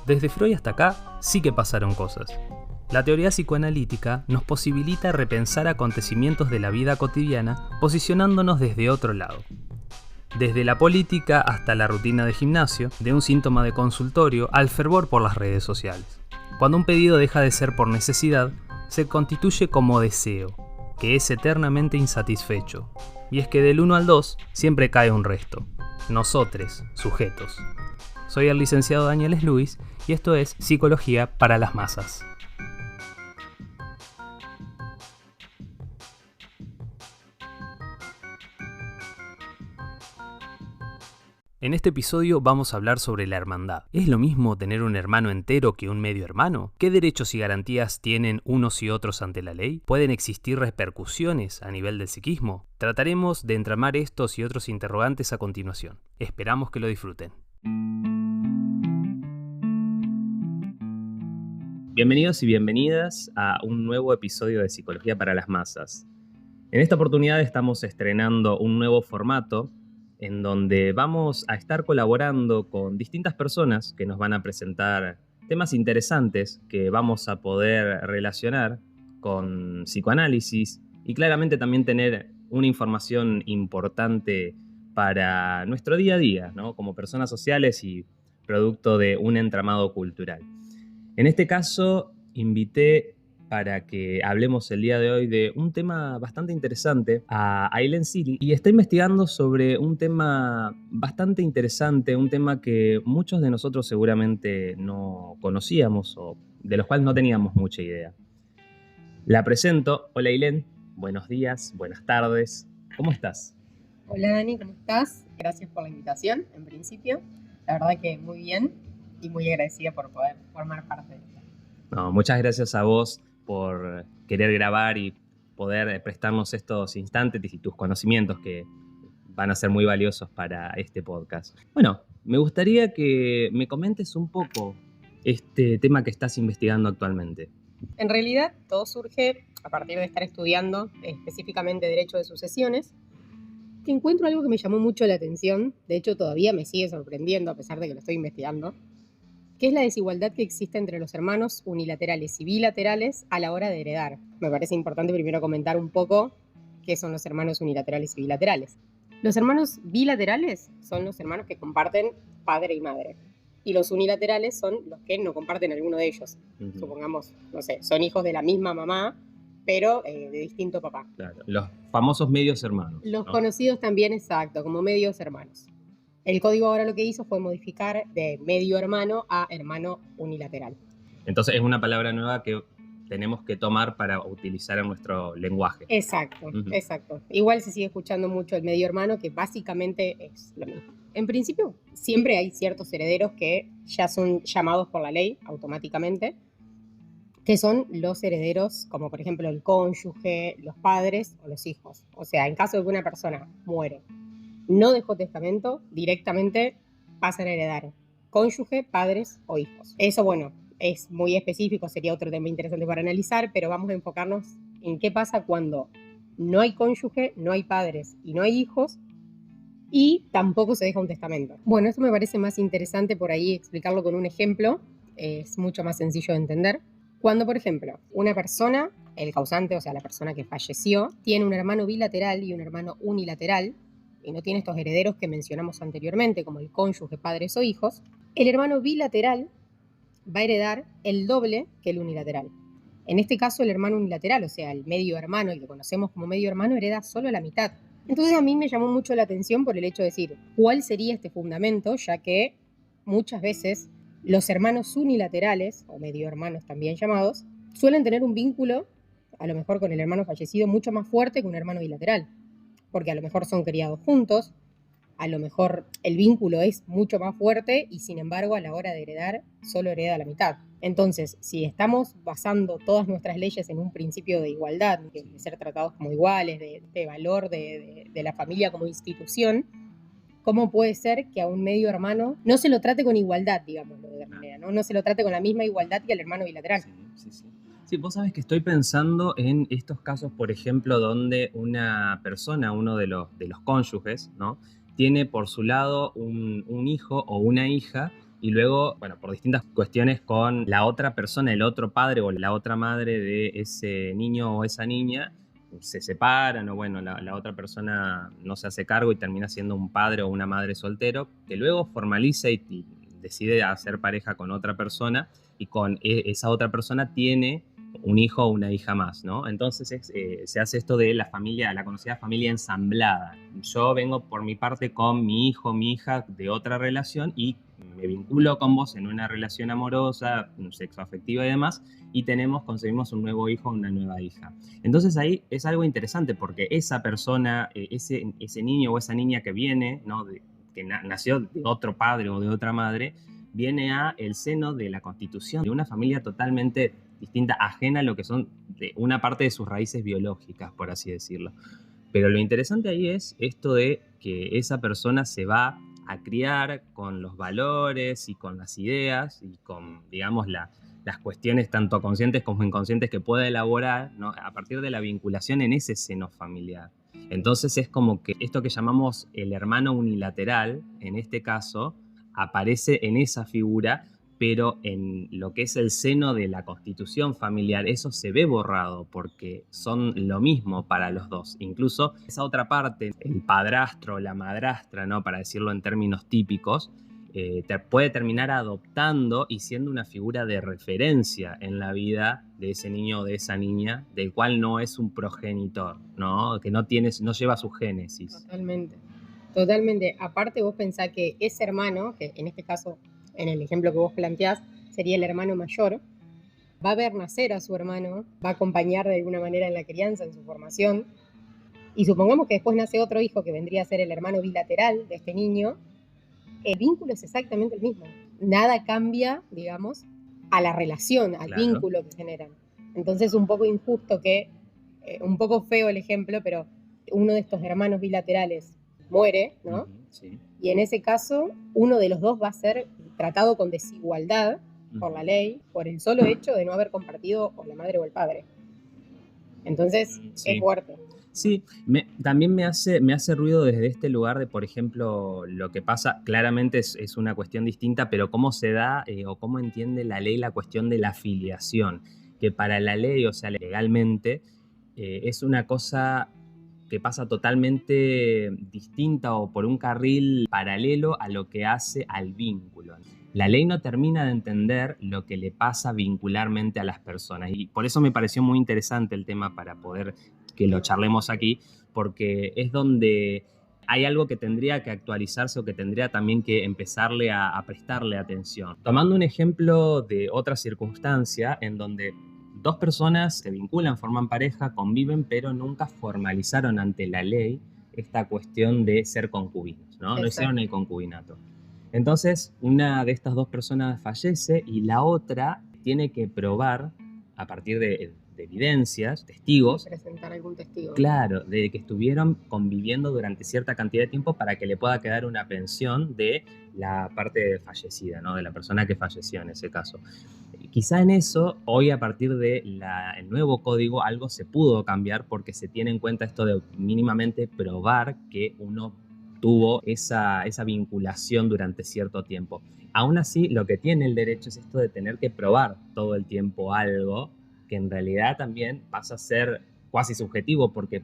Desde Freud hasta acá sí que pasaron cosas. La teoría psicoanalítica nos posibilita repensar acontecimientos de la vida cotidiana posicionándonos desde otro lado. Desde la política hasta la rutina de gimnasio, de un síntoma de consultorio al fervor por las redes sociales. Cuando un pedido deja de ser por necesidad, se constituye como deseo, que es eternamente insatisfecho. Y es que del 1 al 2 siempre cae un resto. Nosotres, sujetos. Soy el licenciado Daniel Luis y esto es Psicología para las Masas. En este episodio vamos a hablar sobre la hermandad. ¿Es lo mismo tener un hermano entero que un medio hermano? ¿Qué derechos y garantías tienen unos y otros ante la ley? ¿Pueden existir repercusiones a nivel del psiquismo? Trataremos de entramar estos y otros interrogantes a continuación. Esperamos que lo disfruten. Bienvenidos y bienvenidas a un nuevo episodio de Psicología para las Masas. En esta oportunidad estamos estrenando un nuevo formato en donde vamos a estar colaborando con distintas personas que nos van a presentar temas interesantes que vamos a poder relacionar con psicoanálisis y claramente también tener una información importante para nuestro día a día, ¿no? Como personas sociales y producto de un entramado cultural. En este caso, invité para que hablemos el día de hoy de un tema bastante interesante a Ailén Ciri y está investigando sobre un tema bastante interesante, un tema que muchos de nosotros seguramente no conocíamos o de los cuales no teníamos mucha idea. La presento. Hola Ailén, buenos días, buenas tardes, ¿cómo estás? Hola Dani, ¿cómo estás? Gracias por la invitación, en principio. La verdad que muy bien y muy agradecida por poder formar parte de esto. No, muchas gracias a vos por querer grabar y poder prestarnos estos instantes y tus conocimientos que van a ser muy valiosos para este podcast. Bueno, me gustaría que me comentes un poco este tema que estás investigando actualmente. En realidad, todo surge a partir de estar estudiando específicamente Derecho de Sucesiones, que encuentro algo que me llamó mucho la atención, de hecho todavía me sigue sorprendiendo a pesar de que lo estoy investigando, que es la desigualdad que existe entre los hermanos unilaterales y bilaterales a la hora de heredar. Me parece importante primero comentar un poco qué son los hermanos unilaterales y bilaterales. Los hermanos bilaterales son los hermanos que comparten padre y madre. Y los unilaterales son los que no comparten alguno de ellos. Uh-huh. Supongamos, no sé, son hijos de la misma mamá, pero de distinto papá. Claro, los famosos medios hermanos. Los ¿no? conocidos también, exacto, como medios hermanos. El código ahora lo que hizo fue modificar de medio hermano a hermano unilateral. Entonces es una palabra nueva que tenemos que tomar para utilizar en nuestro lenguaje. Exacto, exacto. Igual se sigue escuchando mucho el medio hermano, que básicamente es lo mismo. En principio, siempre hay ciertos herederos que ya son llamados por la ley automáticamente, que son los herederos, como por ejemplo el cónyuge, los padres o los hijos. O sea, en caso de que una persona muere, no dejó testamento, directamente pasan a heredar cónyuge, padres o hijos. Eso, bueno, es muy específico, sería otro tema interesante para analizar, pero vamos a enfocarnos en qué pasa cuando no hay cónyuge, no hay padres y no hay hijos y tampoco se deja un testamento. Bueno, esto me parece más interesante por ahí explicarlo con un ejemplo, es mucho más sencillo de entender. Cuando, por ejemplo, una persona, el causante, o sea, la persona que falleció, tiene un hermano bilateral y un hermano unilateral, y no tiene estos herederos que mencionamos anteriormente, como el cónyuge, padres o hijos, el hermano bilateral va a heredar el doble que el unilateral. En este caso, el hermano unilateral, o sea, el medio hermano, el que conocemos como medio hermano, hereda solo la mitad. Entonces a mí me llamó mucho la atención por el hecho de decir, ¿cuál sería este fundamento? Ya que muchas veces los hermanos unilaterales, o medio hermanos también llamados, suelen tener un vínculo, a lo mejor con el hermano fallecido, mucho más fuerte que un hermano bilateral. Porque a lo mejor son criados juntos, a lo mejor el vínculo es mucho más fuerte y sin embargo a la hora de heredar solo hereda la mitad. Entonces, si estamos basando todas nuestras leyes en un principio de igualdad, de ser tratados como iguales, de valor de la familia como institución, ¿cómo puede ser que a un medio hermano no se lo trate con igualdad, digamos, de manera, ¿no? No se lo trate con la misma igualdad que al hermano bilateral? Sí. Sí, vos sabés que estoy pensando en estos casos, por ejemplo, donde una persona, uno de los cónyuges, ¿no? Tiene por su lado un hijo o una hija y luego, bueno, por distintas cuestiones con la otra persona, el otro padre o la otra madre de ese niño o esa niña, se separan o bueno, la otra persona no se hace cargo y termina siendo un padre o una madre soltero, que luego formaliza y decide hacer pareja con otra persona y con esa otra persona tiene un hijo o una hija más, ¿no? Entonces se hace esto de la familia, la conocida familia ensamblada. Yo vengo por mi parte con mi hijo, mi hija de otra relación y me vinculo con vos en una relación amorosa, sexoafectiva y demás, y conseguimos un nuevo hijo o una nueva hija. Entonces ahí es algo interesante porque esa persona, ese niño o esa niña que viene, ¿no? Que nació de otro padre o de otra madre, viene a el seno de la constitución de una familia totalmente distinta, ajena a lo que son de una parte de sus raíces biológicas, por así decirlo. Pero lo interesante ahí es esto de que esa persona se va a criar con los valores y con las ideas y con, digamos, las cuestiones tanto conscientes como inconscientes que pueda elaborar, ¿no? A partir de la vinculación en ese seno familiar. Entonces es como que esto que llamamos el hermano unilateral, en este caso, aparece en esa figura, pero en lo que es el seno de la constitución familiar, eso se ve borrado porque son lo mismo para los dos. Incluso esa otra parte, el padrastro, la madrastra, ¿no? Para decirlo en términos típicos, puede terminar adoptando y siendo una figura de referencia en la vida de ese niño o de esa niña, del cual no es un progenitor, ¿no? Que no lleva su génesis. Totalmente. Totalmente. Aparte, vos pensás que ese hermano, que en este caso, en el ejemplo que vos planteás, sería el hermano mayor, va a ver nacer a su hermano, va a acompañar de alguna manera en la crianza, en su formación, y supongamos que después nace otro hijo que vendría a ser el hermano bilateral de este niño, el vínculo es exactamente el mismo. Nada cambia, digamos, a la relación, al Claro. vínculo que generan. Entonces, un poco injusto que, un poco feo el ejemplo, pero uno de estos hermanos bilaterales muere, ¿no? Sí. Y en ese caso, uno de los dos va a ser tratado con desigualdad por la ley, por el solo hecho de no haber compartido o la madre o el padre. Entonces, Sí. es fuerte. Sí, también me hace ruido desde este lugar de, por ejemplo, lo que pasa, claramente es una cuestión distinta, pero cómo se da o cómo entiende la ley la cuestión de la filiación, que para la ley, o sea, legalmente, es una cosa que pasa totalmente distinta o por un carril paralelo a lo que hace al vínculo. La ley no termina de entender lo que le pasa vincularmente a las personas y por eso me pareció muy interesante el tema para poder que lo charlemos aquí, porque es donde hay algo que tendría que actualizarse o que tendría también que empezarle a prestarle atención. Tomando un ejemplo de otra circunstancia en donde dos personas se vinculan, forman pareja, conviven, pero nunca formalizaron ante la ley esta cuestión de ser concubinos, ¿no? No hicieron el concubinato. Entonces, una de estas dos personas fallece y la otra tiene que probar, a partir de evidencias, testigos, presentar algún testigo. Claro, de que estuvieron conviviendo durante cierta cantidad de tiempo para que le pueda quedar una pensión de la parte fallecida, ¿no? De la persona que falleció en ese caso. Quizá en eso, hoy a partir del nuevo código, algo se pudo cambiar porque se tiene en cuenta esto de mínimamente probar que uno tuvo esa vinculación durante cierto tiempo. Aún así, lo que tiene el derecho es esto de tener que probar todo el tiempo algo que en realidad también pasa a ser cuasi subjetivo porque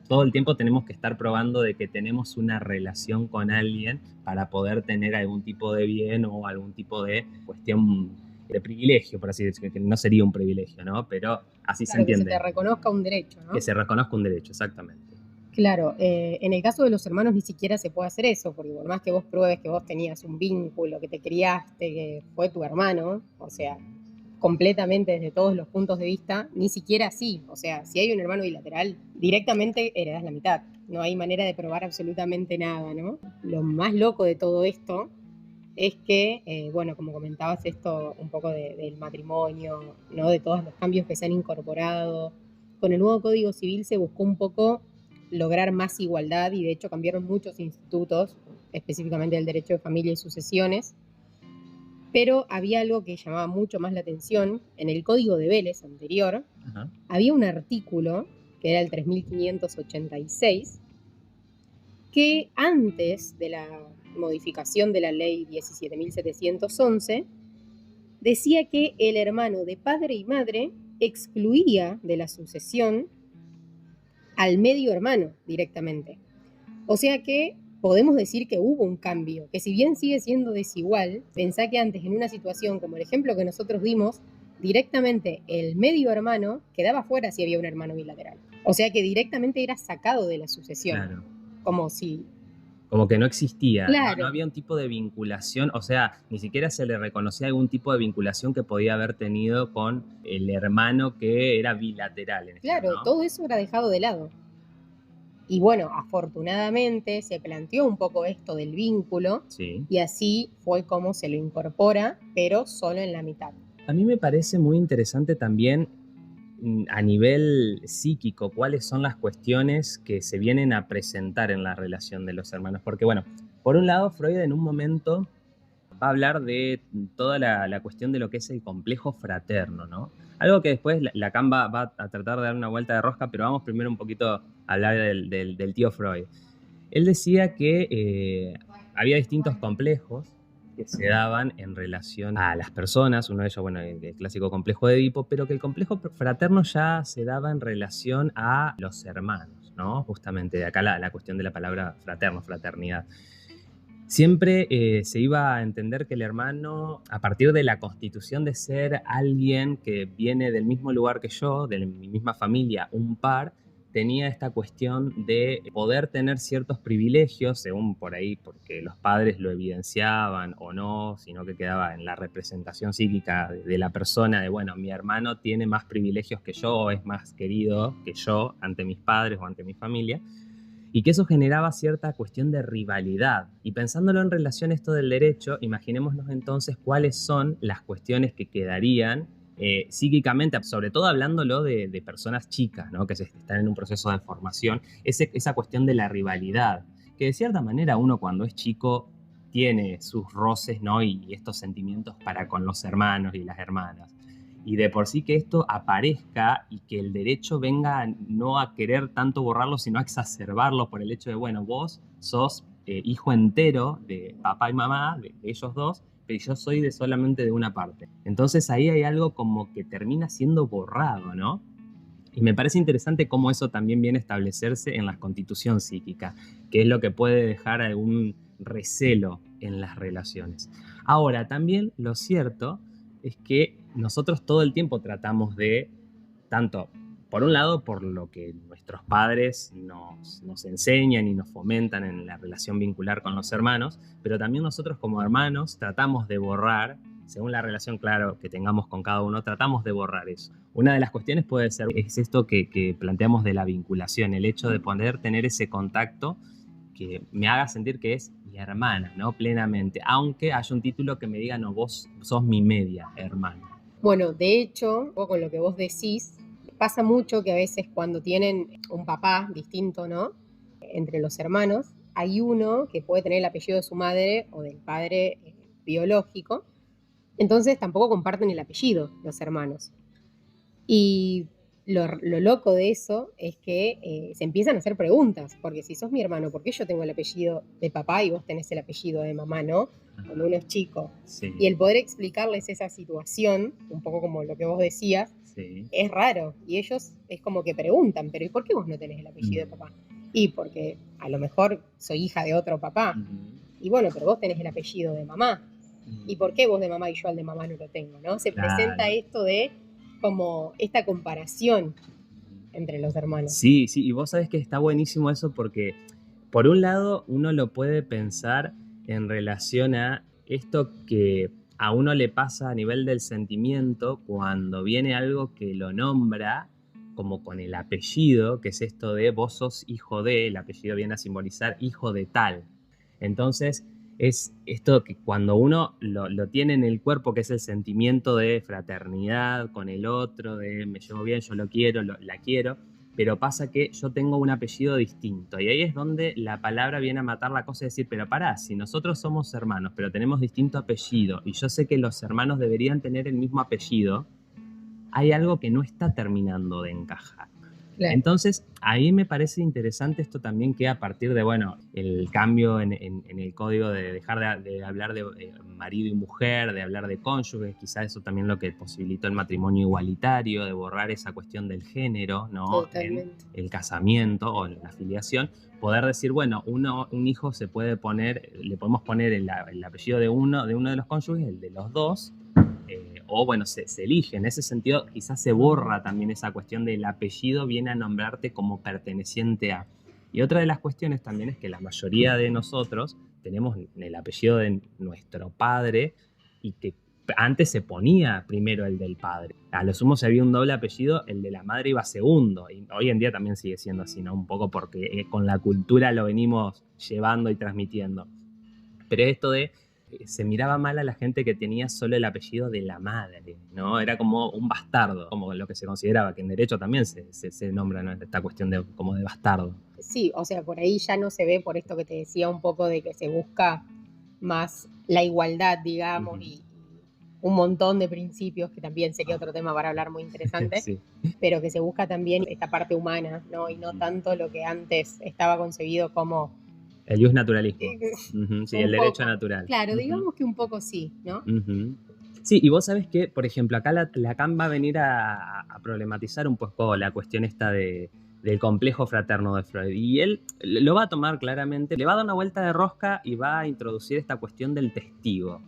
todo el tiempo tenemos que estar probando de que tenemos una relación con alguien para poder tener algún tipo de bien o algún tipo de cuestión de privilegio, por así decirlo, que no sería un privilegio, ¿no? Pero así se entiende. Que se te reconozca un derecho, ¿no? Que se reconozca un derecho, exactamente. Claro, en el caso de los hermanos ni siquiera se puede hacer eso, porque por más que vos pruebes que vos tenías un vínculo, que te criaste, que fue tu hermano, o sea, completamente desde todos los puntos de vista, ni siquiera así. O sea, si hay un hermano bilateral, directamente heredás la mitad. No hay manera de probar absolutamente nada, ¿no? Lo más loco de todo esto es que, bueno, como comentabas esto un poco del matrimonio, ¿no? De todos los cambios que se han incorporado. Con el nuevo Código Civil se buscó un poco lograr más igualdad y de hecho cambiaron muchos institutos, específicamente el derecho de familia y sucesiones, pero había algo que llamaba mucho más la atención. En el Código de Vélez anterior, había un artículo, que era el 3586, que antes de modificación de la ley 17.711, decía que el hermano de padre y madre excluía de la sucesión al medio hermano directamente. O sea que podemos decir que hubo un cambio, que si bien sigue siendo desigual, pensá que antes en una situación como el ejemplo que nosotros dimos, directamente el medio hermano quedaba fuera si había un hermano bilateral. O sea que directamente era sacado de la sucesión. Claro. Como si... Como que no existía, Claro. no había un tipo de vinculación, o sea, ni siquiera se le reconocía algún tipo de vinculación que podía haber tenido con el hermano que era bilateral. Claro, ¿no? todo eso era dejado de lado. Y bueno, afortunadamente se planteó un poco esto del vínculo, sí. Y así fue como se lo incorpora, pero solo en la mitad. A mí me parece muy interesante también a nivel psíquico cuáles son las cuestiones que se vienen a presentar en la relación de los hermanos. Porque bueno, por un lado Freud en un momento va a hablar de toda la cuestión de lo que es el complejo fraterno, ¿no? Algo que después Lacan va a tratar de dar una vuelta de rosca, pero vamos primero un poquito a hablar del tío Freud. Él decía que había distintos complejos que se daban en relación a las personas, uno de ellos, bueno, el clásico complejo de Edipo, pero que el complejo fraterno ya se daba en relación a los hermanos, ¿no? Justamente de acá la cuestión de la palabra fraterno, fraternidad. Siempre se iba a entender que el hermano, a partir de la constitución de ser alguien que viene del mismo lugar que yo, de mi misma familia, un par, tenía esta cuestión de poder tener ciertos privilegios, según por ahí, porque los padres lo evidenciaban o no, sino que quedaba en la representación psíquica de la persona de, bueno, mi hermano tiene más privilegios que yo, es más querido que yo ante mis padres o ante mi familia, y que eso generaba cierta cuestión de rivalidad. Y pensándolo en relación a esto del derecho, imaginémonos entonces cuáles son las cuestiones que quedarían psíquicamente, sobre todo hablándolo de personas chicas, ¿no? Que están en un proceso de formación, esa cuestión de la rivalidad, que de cierta manera uno cuando es chico tiene sus roces, ¿no? Y estos sentimientos para con los hermanos y las hermanas. Y de por sí que esto aparezca y que el derecho venga no a querer tanto borrarlo, sino a exacerbarlo por el hecho de, bueno, vos sos hijo entero de papá y mamá, de ellos dos, pero yo soy solamente de una parte. Entonces ahí hay algo como que termina siendo borrado, ¿no? Y me parece interesante cómo eso también viene a establecerse en la constitución psíquica, que es lo que puede dejar algún recelo en las relaciones. Ahora, también lo cierto es que nosotros todo el tiempo tratamos de, tanto por un lado por lo que nuestros padres nos enseñan y nos fomentan en la relación vincular con los hermanos, pero también nosotros como hermanos tratamos de borrar, según la relación, claro, que tengamos con cada uno, tratamos de borrar eso. Una de las cuestiones puede ser, es esto que planteamos de la vinculación, el hecho de poder tener ese contacto que me haga sentir que es mi hermana, ¿no? Plenamente, aunque haya un título que me diga, no, vos sos mi media hermana. Bueno, de hecho, con lo que vos decís, pasa mucho que a veces cuando tienen un papá distinto, ¿no? Entre los hermanos, hay uno que puede tener el apellido de su madre o del padre biológico, entonces tampoco comparten el apellido los hermanos. Y lo loco de eso es que se empiezan a hacer preguntas, porque si sos mi hermano, ¿por qué yo tengo el apellido de papá y vos tenés el apellido de mamá, no? Cuando uno es chico. Sí. Y el poder explicarles esa situación, un poco como lo que vos decías, sí. Es raro. Y ellos es como que preguntan, pero ¿y por qué vos no tenés el apellido de papá? Y porque a lo mejor soy hija de otro papá. Y bueno, pero vos tenés el apellido de mamá. ¿Y por qué vos de mamá y yo al de mamá no lo tengo, no? Se presenta esto de como esta comparación entre los hermanos. Sí, sí, y vos sabés que está buenísimo eso porque, por un lado, uno lo puede pensar en relación a esto que a uno le pasa a nivel del sentimiento cuando viene algo que lo nombra como con el apellido, que es esto de vos sos hijo de, el apellido viene a simbolizar hijo de tal. Entonces, es esto que cuando uno lo tiene en el cuerpo, que es el sentimiento de fraternidad con el otro, de me llevo bien, yo lo quiero, la quiero, pero pasa que yo tengo un apellido distinto. Y ahí es donde la palabra viene a matar la cosa y decir, pero pará, si nosotros somos hermanos, pero tenemos distinto apellido, y yo sé que los hermanos deberían tener el mismo apellido, hay algo que no está terminando de encajar. Claro. Entonces, ahí me parece interesante esto también que a partir de, bueno, el cambio en el código de dejar de hablar de marido y mujer, de hablar de cónyuges, quizás eso también lo que posibilitó el matrimonio igualitario, de borrar esa cuestión del género, ¿no? En Totalmente. el casamiento o en la filiación, poder decir, bueno, un hijo se puede poner, le podemos poner el apellido de uno de los cónyuges, el de los dos, o bueno, se elige. En ese sentido, quizás se borra también esa cuestión del apellido viene a nombrarte como perteneciente a. Y otra de las cuestiones también es que la mayoría de nosotros tenemos el apellido de nuestro padre y que antes se ponía primero el del padre. A lo sumo si había un doble apellido, el de la madre iba segundo. Y hoy en día también sigue siendo así, ¿no? Un poco porque con la cultura lo venimos llevando y transmitiendo. Pero esto de se miraba mal a la gente que tenía solo el apellido de la madre, ¿no? Era como un bastardo, como lo que se consideraba, que en derecho también se nombra, ¿no? Esta cuestión de, como de bastardo. Sí, o sea, por ahí ya no se ve, por esto que te decía un poco de que se busca más la igualdad, digamos, y un montón de principios, que también sería otro tema para hablar muy interesante, Sí. pero que se busca también esta parte humana, ¿no? Y no tanto lo que antes estaba concebido como... El jus naturalismo. Sí, el derecho poco. natural. Claro, digamos que un poco sí, ¿no? Sí, y vos sabés que, por ejemplo, acá Lacan va a venir a problematizar un poco la cuestión esta del complejo fraterno de Freud. Y él lo va a tomar claramente, le va a dar una vuelta de rosca y va a introducir esta cuestión del testigo.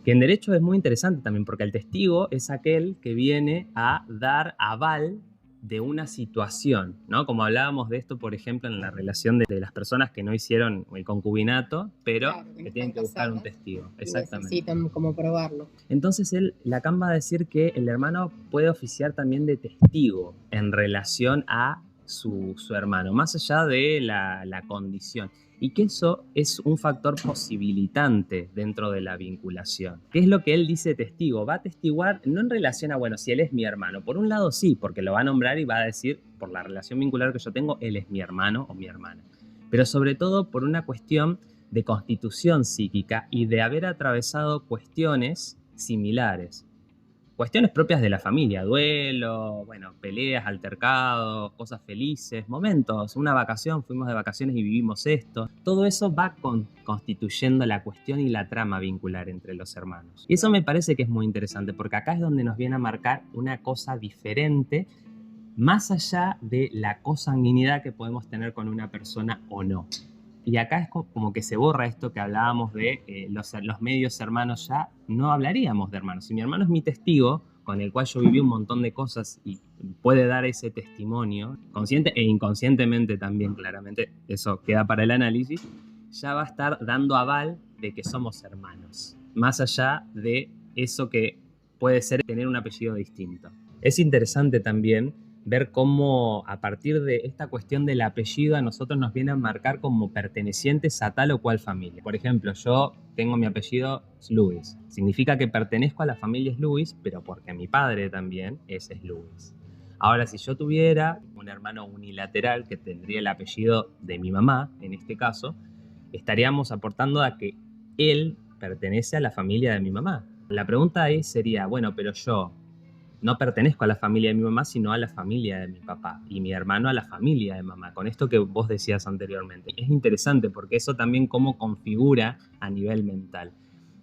Que en derecho es muy interesante también, porque el testigo es aquel que viene a dar aval de una situación, ¿no? Como hablábamos de esto, por ejemplo, en la relación de las personas que no hicieron el concubinato, pero Claro, que no que están tienen que buscar un casadas testigo. y Exactamente. necesitan como probarlo. Entonces Lacan va a decir que el hermano puede oficiar también de testigo en relación a su hermano, más allá de la condición. Y que eso es un factor posibilitante dentro de la vinculación. ¿Qué es lo que él dice testigo? Va a testiguar no en relación a, bueno, si él es mi hermano. Por un lado sí, porque lo va a nombrar y va a decir, por la relación vincular que yo tengo, él es mi hermano o mi hermana. Pero sobre todo por una cuestión de constitución psíquica y de haber atravesado cuestiones similares. Cuestiones propias de la familia, duelo, bueno, peleas, altercados, cosas felices, momentos, una vacación, fuimos de vacaciones y vivimos esto. Todo eso va constituyendo la cuestión y la trama vincular entre los hermanos. Y eso me parece que es muy interesante, porque acá es donde nos viene a marcar una cosa diferente, más allá de la consanguinidad que podemos tener con una persona o no. Y acá es como que se borra esto que hablábamos de los medios hermanos, ya no hablaríamos de hermanos. Si mi hermano es mi testigo, con el cual yo viví un montón de cosas y puede dar ese testimonio, consciente e inconscientemente también, claramente, eso queda para el análisis, ya va a estar dando aval de que somos hermanos, más allá de eso que puede ser tener un apellido distinto. Es interesante también ver cómo a partir de esta cuestión del apellido a nosotros nos viene a marcar como pertenecientes a tal o cual familia. Por ejemplo, yo tengo mi apellido Lewis. Significa que pertenezco a la familia Lewis, pero porque mi padre también es Lewis. Ahora, si yo tuviera un hermano unilateral que tendría el apellido de mi mamá, en este caso, estaríamos aportando a que él pertenece a la familia de mi mamá. La pregunta ahí sería, bueno, pero yo no pertenezco a la familia de mi mamá, sino a la familia de mi papá, y mi hermano a la familia de mamá, con esto que vos decías anteriormente. Es interesante porque eso también cómo configura a nivel mental.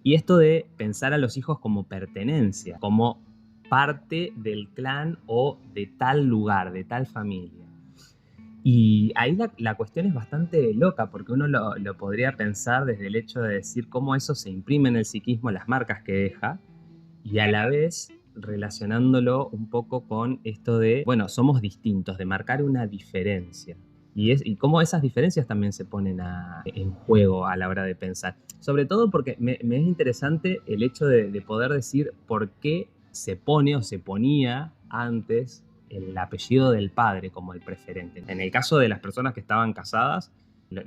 Y esto de pensar a los hijos como pertenencia, como parte del clan o de tal lugar, de tal familia. Y ahí la cuestión es bastante loca, porque uno lo podría pensar desde el hecho de decir cómo eso se imprime en el psiquismo, las marcas que deja, y a la vez relacionándolo un poco con esto de, bueno, somos distintos, de marcar una diferencia. Y cómo esas diferencias también se ponen en juego a la hora de pensar. Sobre todo porque me es interesante el hecho de poder decir por qué se pone o se ponía antes el apellido del padre como el preferente. En el caso de las personas que estaban casadas,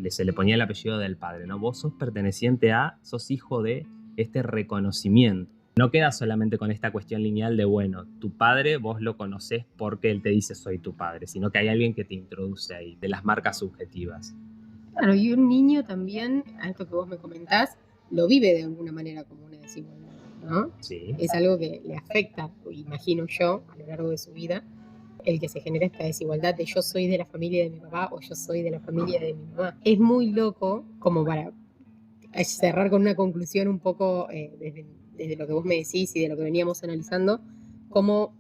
se le ponía el apellido del padre, ¿no? Vos sos perteneciente a, sos hijo de este reconocimiento. No queda solamente con esta cuestión lineal de, bueno, tu padre vos lo conocés porque él te dice soy tu padre, sino que hay alguien que te introduce ahí, de las marcas subjetivas. Claro, y un niño también, a esto que vos me comentás, lo vive de alguna manera como una desigualdad, ¿no? Sí. Es algo que le afecta, imagino yo, a lo largo de su vida. el que se genera esta desigualdad de yo soy de la familia de mi papá o yo soy de la familia de mi mamá. Es muy loco, como para cerrar con una conclusión un poco desde lo que vos me decís y de lo que veníamos analizando, cómo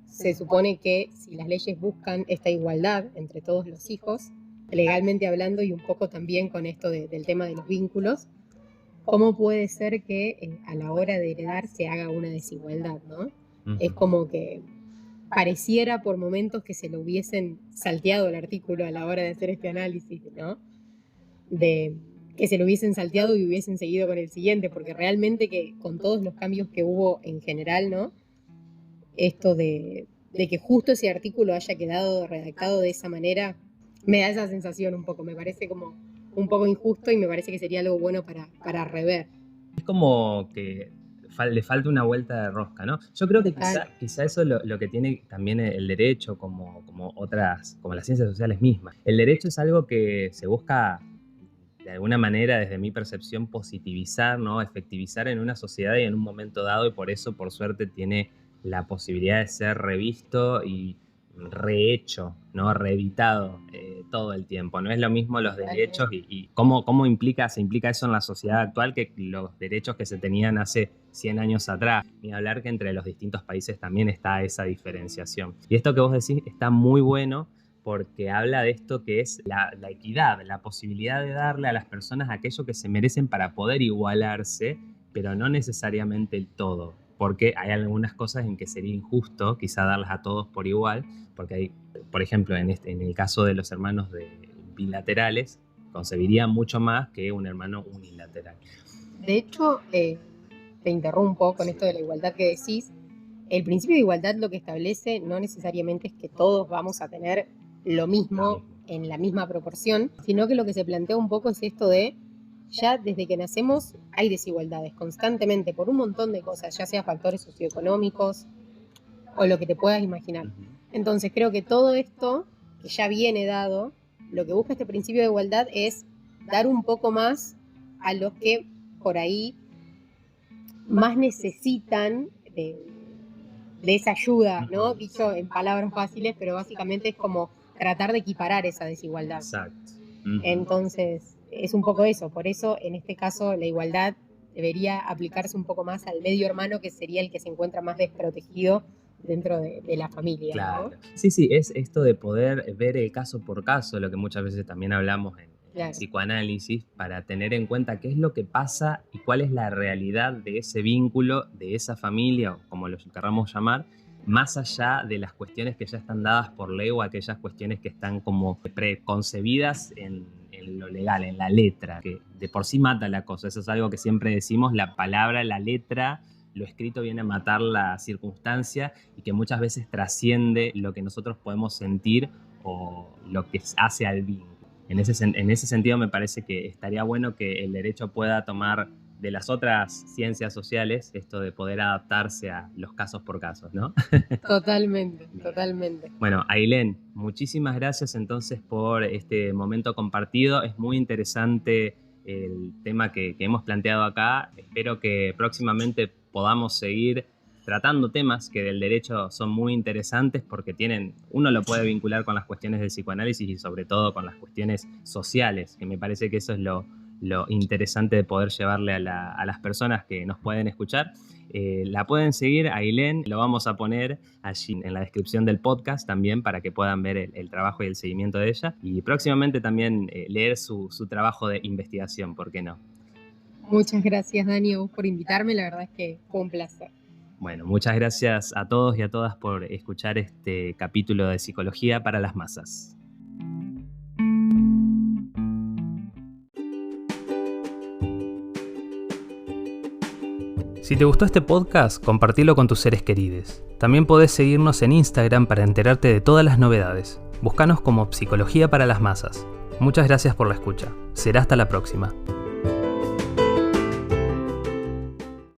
se supone que si las leyes buscan esta igualdad entre todos los hijos, legalmente hablando, y un poco también con esto del tema de los vínculos, ¿cómo puede ser que a la hora de heredar se haga una desigualdad, ¿no? Es como que pareciera por momentos que se lo hubiesen salteado el artículo a la hora de hacer este análisis, ¿no? De que se lo hubiesen salteado y hubiesen seguido con el siguiente, porque realmente que con todos los cambios que hubo en general, ¿no? Esto de que justo ese artículo haya quedado redactado de esa manera, me da esa sensación un poco, me parece como un poco injusto y me parece que sería algo bueno para rever. Es como que le falta una vuelta de rosca, ¿no? Yo creo que quizá eso es lo que tiene también el derecho como otras, como las ciencias sociales mismas. El derecho es algo que se busca de alguna manera, desde mi percepción, positivizar, ¿no? Efectivizar en una sociedad y en un momento dado, y por eso, por suerte, tiene la posibilidad de ser revisto y rehecho, ¿no? Reeditado todo el tiempo. No es lo mismo los derechos y cómo se implica eso en la sociedad actual que los derechos que se tenían hace 100 años atrás. Ni hablar que entre los distintos países también está esa diferenciación. Y esto que vos decís está muy bueno porque habla de esto que es la equidad, la posibilidad de darle a las personas aquello que se merecen para poder igualarse, pero no necesariamente el todo. Porque hay algunas cosas en que sería injusto quizá darlas a todos por igual, porque hay, por ejemplo, en el caso de los hermanos bilaterales, concebiría mucho más que un hermano unilateral. De hecho, te interrumpo con esto de la igualdad que decís. El principio de igualdad lo que establece no necesariamente es que todos vamos a tener lo mismo en la misma proporción, sino que lo que se plantea un poco es esto de ya desde que nacemos hay desigualdades constantemente por un montón de cosas, ya sea factores socioeconómicos o lo que te puedas imaginar. Entonces creo que todo esto que ya viene dado, lo que busca este principio de igualdad es dar un poco más a los que por ahí más necesitan de esa ayuda, ¿no? Dicho en palabras fáciles, pero básicamente es como tratar de equiparar esa desigualdad. Exacto. Entonces, es un poco eso. Por eso, en este caso, la igualdad debería aplicarse un poco más al medio hermano, que sería el que se encuentra más desprotegido dentro de la familia. Claro. ¿No? Sí, es esto de poder ver el caso por caso, lo que muchas veces también hablamos en psicoanálisis, para tener en cuenta qué es lo que pasa y cuál es la realidad de ese vínculo, de esa familia, o como lo queramos llamar, más allá de las cuestiones que ya están dadas por ley o aquellas cuestiones que están como preconcebidas en lo legal, en la letra, que de por sí mata la cosa. Eso es algo que siempre decimos, la palabra, la letra, lo escrito viene a matar la circunstancia y que muchas veces trasciende lo que nosotros podemos sentir o lo que hace al vínculo. En ese sentido me parece que estaría bueno que el derecho pueda tomar de las otras ciencias sociales esto de poder adaptarse a los casos por casos, ¿no? Totalmente. Bueno, Ailén, muchísimas gracias entonces por este momento compartido. Es muy interesante el tema que hemos planteado acá. Espero que próximamente podamos seguir tratando temas que del derecho son muy interesantes porque uno lo puede vincular con las cuestiones del psicoanálisis y sobre todo con las cuestiones sociales, que me parece que eso es lo interesante de poder llevarle a las personas que nos pueden escuchar. La pueden seguir, Ailén, lo vamos a poner allí en la descripción del podcast también para que puedan ver el trabajo y el seguimiento de ella y próximamente también leer su trabajo de investigación, ¿por qué no? Muchas gracias, Dani, a vos por invitarme, la verdad es que fue un placer. Bueno, muchas gracias a todos y a todas por escuchar este capítulo de Psicología para las Masas. Si te gustó este podcast, compartilo con tus seres queridos. También podés seguirnos en Instagram para enterarte de todas las novedades. Búscanos como Psicología para las Masas. Muchas gracias por la escucha. Será hasta la próxima.